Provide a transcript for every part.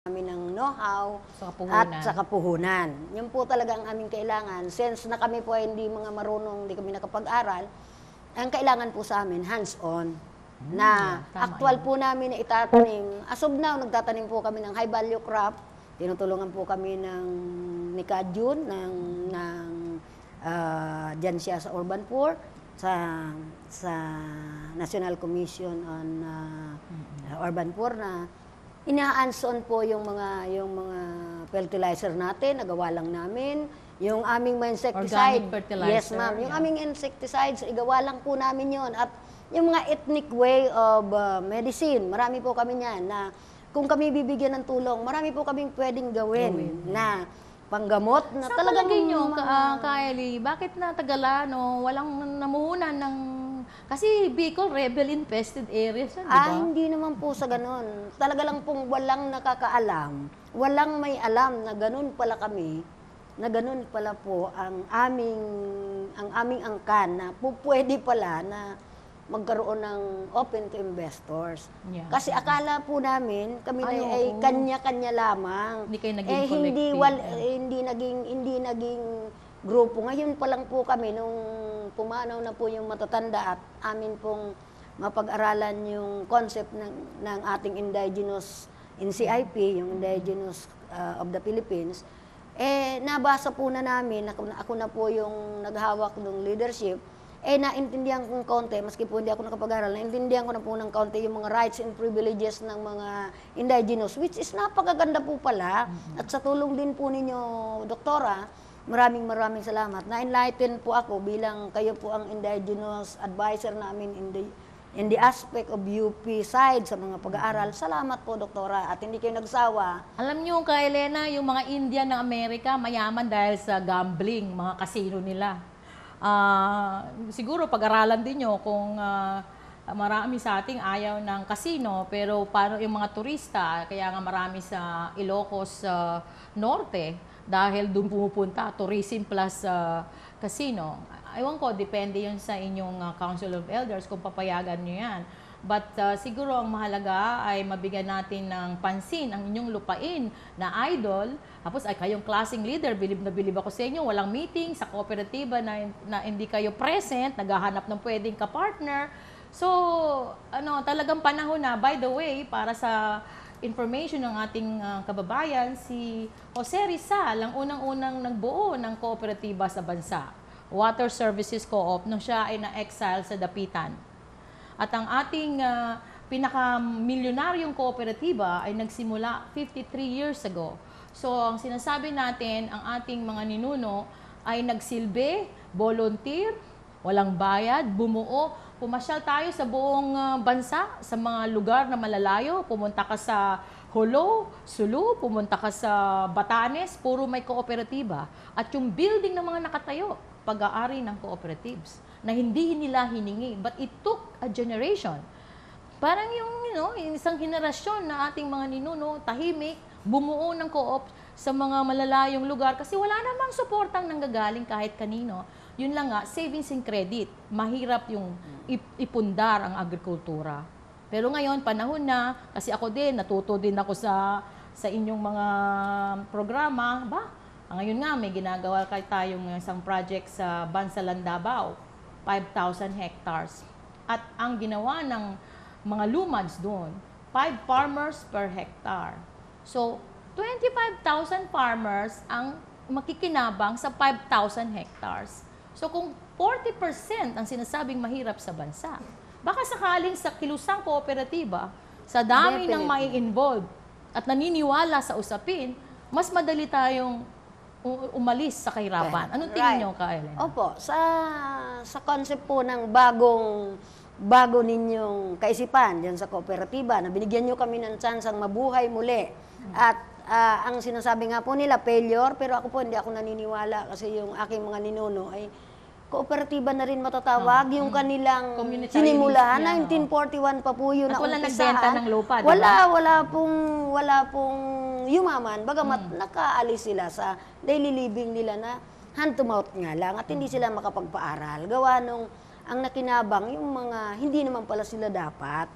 namin ng know-how Sa at kapuhunan. sa kapuhunan. Yun po talaga ang aming kailangan. Since na kami po ay hindi mga marunong, hindi kami nakapag-aral, ang kailangan po sa amin, hands-on. Na tama actual yan. po namin na itatanim. As of now, nagtatanim po kami ng high-value crop. Tinutulungan po kami ni Kajun, dyan siya sa Urban Poor, sa National Commission on Urban Poor na ina-hands-on po yung mga fertilizer natin, nagawa lang namin. Yung aming mga insecticide. Organic fertilizer. Yes, ma'am. Yung aming insecticides, igawa lang po namin yon. At yung mga ethnic way of medicine, marami po kami niyan na kung kami bibigyan ng tulong, marami po kaming pwedeng gawin na panggamot na Sa talagang palagay nyo, Kylie, bakit na Tagalano, walang namuhunan ng... Kasi Bicol, rebel-infested areas yan, di ba? Hindi naman po sa ganun. Talaga lang pong walang nakakaalam, walang may alam na ganun pala kami, na ganun pala po ang aming angkan na pwede pala na magkaroon ng open to investors. Yeah. Kasi akala po namin, kami ay kanya-kanya lamang. Hindi kayo naging collective. Hindi naging grupo. Ngayon pa lang po kami, nung pumanaw na po yung matatanda at amin pong mapag-aralan yung concept ng ating indigenous NCIP, yung Indigenous of the Philippines, nabasa po na namin, ako na po yung naghawak ng leadership, naintindihan kong kaunti, maski po hindi ako nakapag-aral, naintindihan ko na po ng kaunti yung mga rights and privileges ng mga indigenous, which is napakaganda po pala. At sa tulong din po ninyo, Doktora, maraming salamat. Na-enlighten po ako bilang kayo po ang indigenous advisor namin in the aspect of UP side sa mga pag-aaral. Salamat po, Doktora, at hindi kayo nagsawa. Alam nyo, kay Elena, yung mga Indian ng Amerika, mayaman dahil sa gambling, mga kasino nila. Siguro pag-aralan din nyo kung marami sa ating ayaw ng kasino, pero paano yung mga turista, kaya nga marami sa Ilocos Norte, dahil doon pumupunta, tourism plus casino. Ewan ko, depende yun sa inyong Council of Elders kung papayagan nyo yan. But siguro ang mahalaga ay mabigyan natin ng pansin ang inyong lupain na idol. Tapos ay kayong klaseng leader, bilib na bilib ako sa inyo, walang meeting sa kooperatiba na hindi kayo present, naghahanap ng pwedeng ka-partner. So, talagang panahon na, by the way, para sa information ng ating kababayan, si Jose Rizal, ang unang-unang nagbuo ng kooperatiba sa bansa, Water Services Co-op, nung siya ay na-exile sa Dapitan. At ang ating pinaka-milyonaryong kooperatiba ay nagsimula 53 years ago. So, ang sinasabi natin, ang ating mga ninuno ay nagsilbi, volunteer, walang bayad, bumuo. Pumasyal tayo sa buong bansa, sa mga lugar na malalayo. Pumunta ka sa Jolo, Sulu, pumunta ka sa Batanes, puro may kooperatiba. At yung building ng mga nakatayo, pag-aari ng cooperatives, na hindi nila hiningi. But it took a generation. Parang yung isang henerasyon na ating mga ninuno, tahimik, bumuo ng co-op sa mga malalayong lugar kasi wala namang suportang nanggagaling kahit kanino. Yun lang nga, savings and credit. Mahirap yung ipundar ang agrikultura. Pero ngayon, panahon na, kasi ako din, natuto din ako sa inyong mga programa. Ngayon nga, may ginagawa tayong isang project sa Bansalan, Davao, 5,000 hectares. At ang ginawa ng mga lumads doon, 5 farmers per hectare. So, 25,000 farmers ang makikinabang sa 5,000 hectares. So kung 40% ang sinasabing mahirap sa bansa, baka sakaling sa kilusang kooperatiba, sa dami ng may involved at naniniwala sa usapin, mas madali tayong umalis sa kahirapan. Anong tingin nyo, Elena? Opo, sa concept po ng bago ninyong kaisipan diyan sa kooperatiba, na binigyan nyo kami ng chance ang mabuhay muli. At ang sinasabi nga po nila, failure, pero ako po hindi ako naniniwala kasi yung aking mga ninuno ay kooperatiba na rin matatawag, yung kanilang sinimulahan, 1941 pa po yun na wala nagbenta ng lupa, diba? Wala pong yumaman, bagamat nakaalis sila sa daily living nila na hand to mouth nga lang at hindi sila makapagpaaral. Gawa nung ang nakinabang yung mga hindi naman pala sila dapat.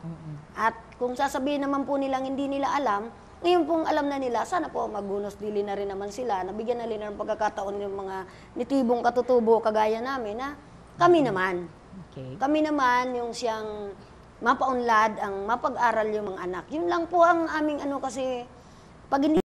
At kung sasabihin naman po nilang hindi nila alam, Ngayon pong alam na nila, sana po magunos dili na rin naman sila, nabigyan na rin ng pagkakataon yung mga nitibong katutubo kagaya namin na kami naman. Okay. Kami naman yung siyang mapaunlad, ang mapag-aral yung mga anak. Yun lang po ang aming ano kasi, pag hindi